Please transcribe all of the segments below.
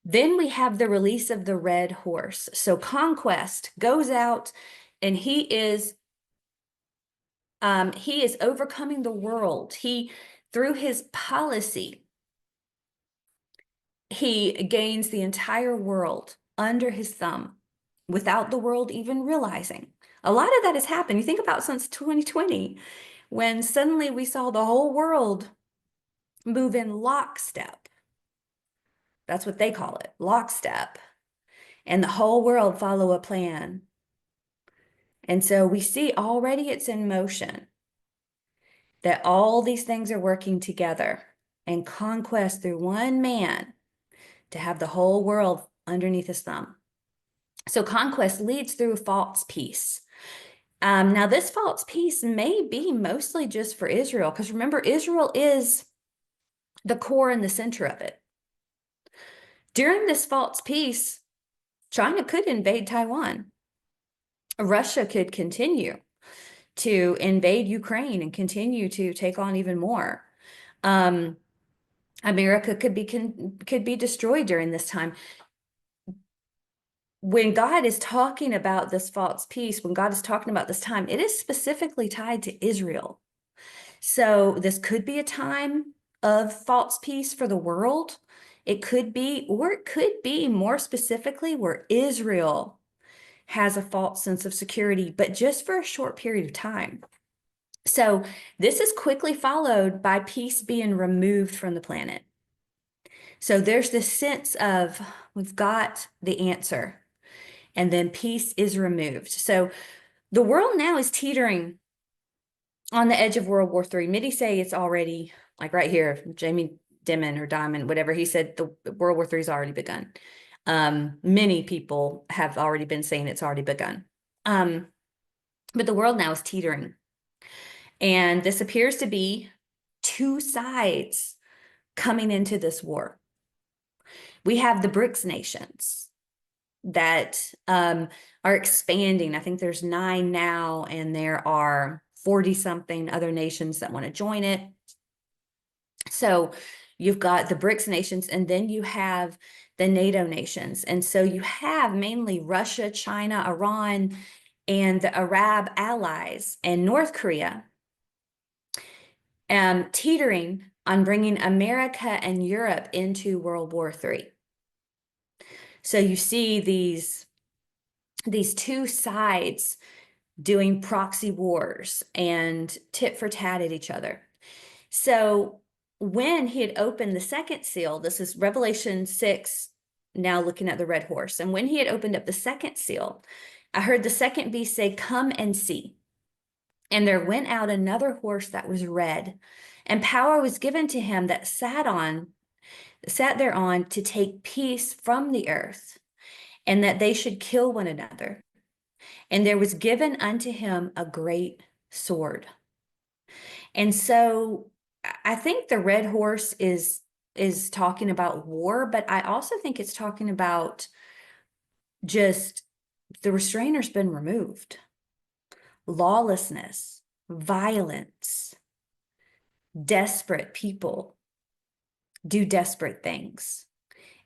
Then we have the release of the red horse. So Conquest goes out and he is overcoming the world. Through his policy, he gains the entire world under his thumb without the world even realizing. A lot of that has happened. You think about since 2020, when suddenly we saw the whole world move in lockstep. That's what they call it, lockstep. And the whole world follow a plan. And so we see already it's in motion, that all these things are working together and conquest through one man to have the whole world underneath his thumb. So conquest leads through false peace. Now, this false peace may be mostly just for Israel, because remember, Israel is the core and the center of it. During this false peace, China could invade Taiwan. Russia could continue to invade Ukraine and continue to take on even more. America could be destroyed during this time. When God is talking about this false peace, when God is talking about this time, it is specifically tied to Israel. So this could be a time of false peace for the world. It could be, or it could be more specifically where Israel has a false sense of security, but just for a short period of time. So this is quickly followed by peace being removed from the planet. So there's this sense of we've got the answer, and then peace is removed. So the world now is teetering on the edge of World War III. Many say it's already, like right here, Jamie Dimon or Diamond, whatever, he said the World War III has already begun. Many people have already been saying it's already begun. But the world now is teetering. And this appears to be two sides coming into this war. We have the BRICS nations that are expanding. I think there's 9 now, and there are 40-something other nations that want to join it. So you've got the BRICS nations, and then you have the NATO nations. And so you have mainly Russia, China, Iran, and the Arab allies, and North Korea teetering on bringing America and Europe into World War III. So you see these two sides doing proxy wars and tit for tat at each other. So when he had opened the second seal, this is Revelation 6, now looking at the red horse. And when he had opened up the second seal, I heard the second beast say, "Come and see." And there went out another horse that was red, and power was given to him that sat thereon to take peace from the earth, and that they should kill one another. And there was given unto him a great sword. And so I think the red horse is talking about war, but I also think it's talking about just the restrainer's been removed. Lawlessness, violence, desperate people do desperate things.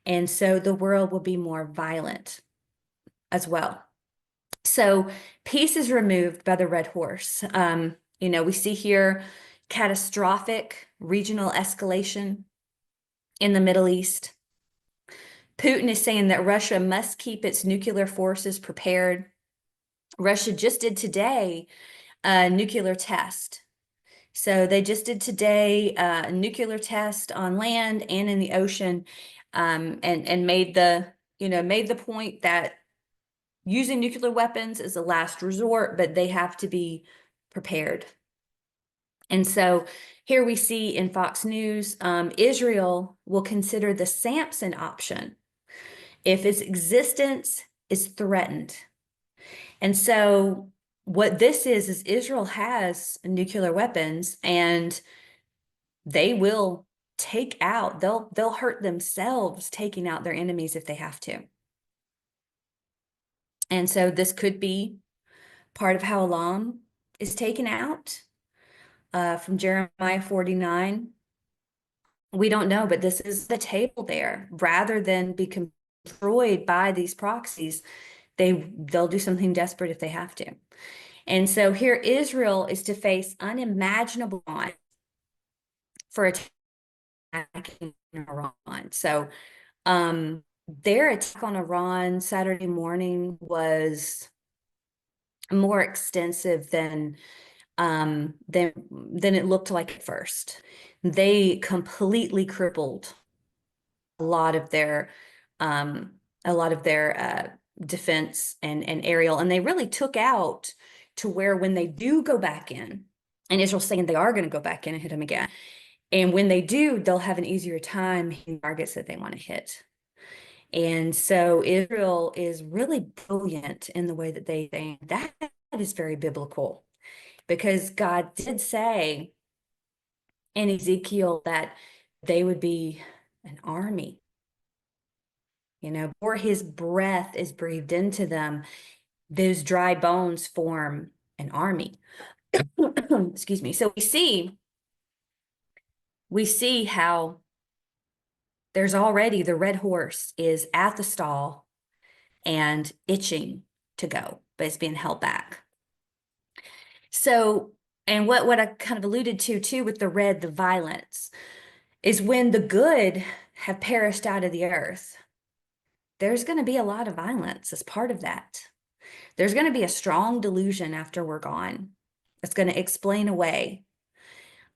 And so the world will be more violent as well. So peace is removed by the red horse. We see here catastrophic regional escalation in the Middle East. Putin is saying that Russia must keep its nuclear forces prepared. Russia just did today a nuclear test. So they just did today a nuclear test on land and in the ocean, and made the point that using nuclear weapons is a last resort, but they have to be prepared. And so here we see in Fox News, Israel will consider the Samson option if its existence is threatened. And so what this is Israel has nuclear weapons, and they will they'll hurt themselves taking out their enemies if they have to. And so this could be part of how Elam is taken out from Jeremiah 49, We don't know, but this is the table there. Rather than be destroyed by these proxies, they'll do something desperate if they have to. And so here Israel is to face unimaginable odds for attacking Iran. So their attack on Iran Saturday morning was more extensive than it looked like at first. They completely crippled a lot of their um, defense and aerial, and they really took out to where when they do go back in, and Israel's saying they are going to go back in and hit them again, and when they do, they'll have an easier time hitting targets that they want to hit. And so Israel is really brilliant in the way that they think. That is very biblical, because God did say in Ezekiel that they would be an army. Or his breath is breathed into them, those dry bones form an army. Excuse me. So we see how there's already the red horse is at the stall and itching to go, but it's being held back. So, and what I kind of alluded to too with the violence, is when the good have perished out of the earth, there's going to be a lot of violence as part of that. There's going to be a strong delusion after we're gone. It's going to explain away.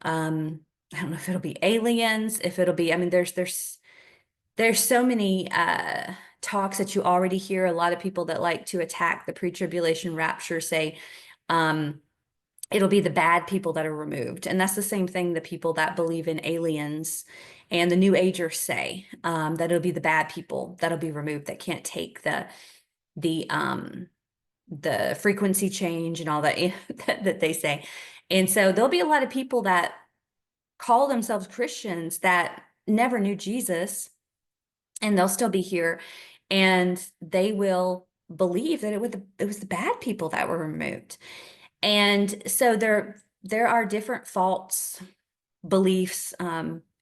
I don't know if it'll be aliens, if it'll be, I mean, there's so many talks that you already hear. A lot of people that like to attack the pre-tribulation rapture say it'll be the bad people that are removed. And that's the same thing the people that believe in aliens and the New Agers say, that it'll be the bad people that'll be removed, that can't take the frequency change and all that that they say. And so there'll be a lot of people that call themselves Christians that never knew Jesus, and they'll still be here, and they will believe that it was the bad people that were removed. And so there are different false beliefs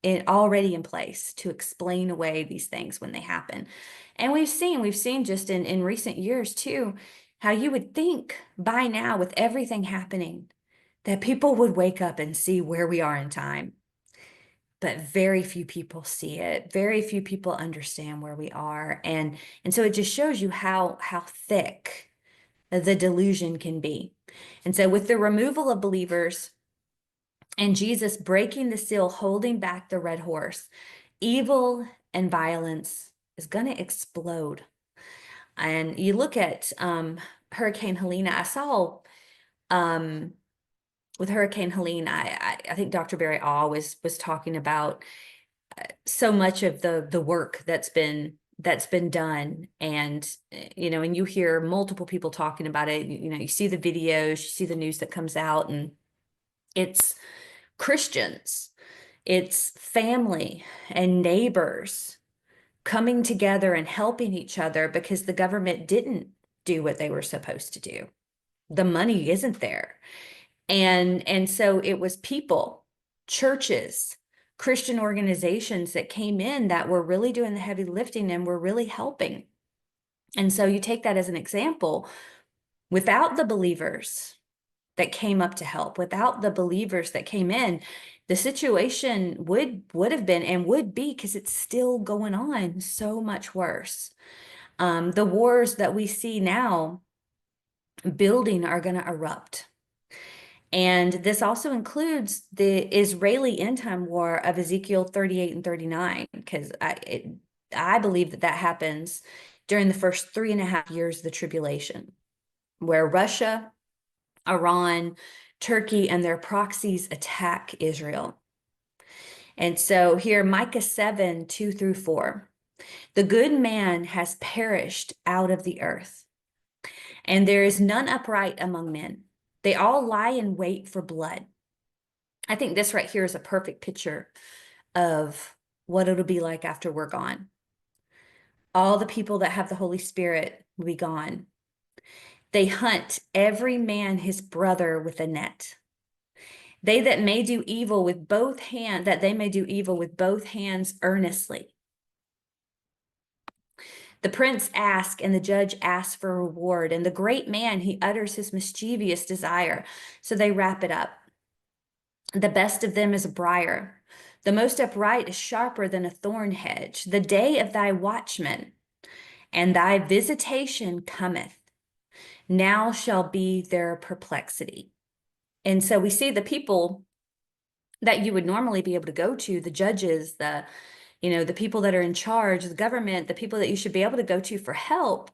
already in place to explain away these things when they happen. And we've seen just in recent years too, how you would think by now, with everything happening, that people would wake up and see where we are in time. But very few people see it. Very few people understand where we are. And so it just shows you how thick the delusion can be. And so with the removal of believers and Jesus breaking the seal, holding back the red horse, evil and violence is going to explode. And you look at Hurricane Helena. I saw with Hurricane Helena, I think Dr. Barry Awe was talking about so much of the work that's been done. And and you hear multiple people talking about it. You see the videos, you see the news that comes out, and it's Christians, it's family and neighbors coming together and helping each other because the government didn't do what they were supposed to do. The money isn't there. And so it was people, churches, Christian organizations that came in that were really doing the heavy lifting and were really helping. And so you take that as an example. Without the believers that came up to help, without the believers that came in, the situation would have been and would be, because it's still going on, so much worse. The wars that we see now building are going to erupt. And this also includes the Israeli end time war of Ezekiel 38 and 39, because I believe that happens during the first 3.5 years of the tribulation, where Russia, Iran, Turkey, and their proxies attack Israel. And so here, Micah 7, 2-4, the good man has perished out of the earth, and there is none upright among men. They all lie in wait for blood. I think this right here is a perfect picture of what it'll be like after we're gone. All the people that have the Holy Spirit will be gone. They hunt every man his brother with a net. They that may do evil with both hands, that they may do evil with both hands earnestly. The prince asks, and the judge asks for a reward, and the great man, he utters his mischievous desire. So they wrap it up. The best of them is a briar. The most upright is sharper than a thorn hedge. The day of thy watchman and thy visitation cometh. Now shall be their perplexity. And so we see the people that you would normally be able to go to, the judges, the people that are in charge, the government, the people that you should be able to go to for help,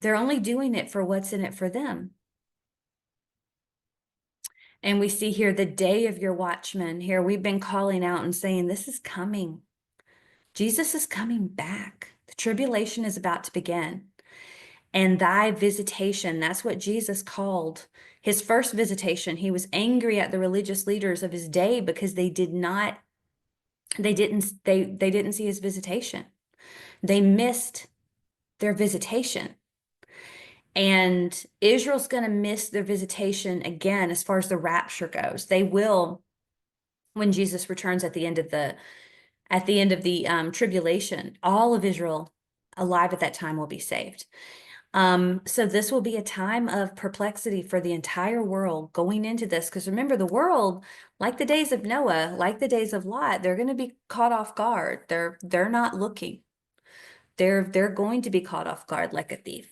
they're only doing it for what's in it for them. And we see here the day of your watchman. Here we've been calling out and saying, this is coming. Jesus is coming back. The tribulation is about to begin. And thy visitation, that's what Jesus called his first visitation. He was angry at the religious leaders of his day because they didn't see his visitation. They missed their visitation. And Israel's going to miss their visitation again as far as the rapture goes. They will, when Jesus returns at the end of the tribulation, all of Israel alive at that time will be saved. So this will be a time of perplexity for the entire world going into this, because remember, the world, like the days of Noah, like the days of Lot, they're going to be caught off guard. They're not looking. They're going to be caught off guard like a thief.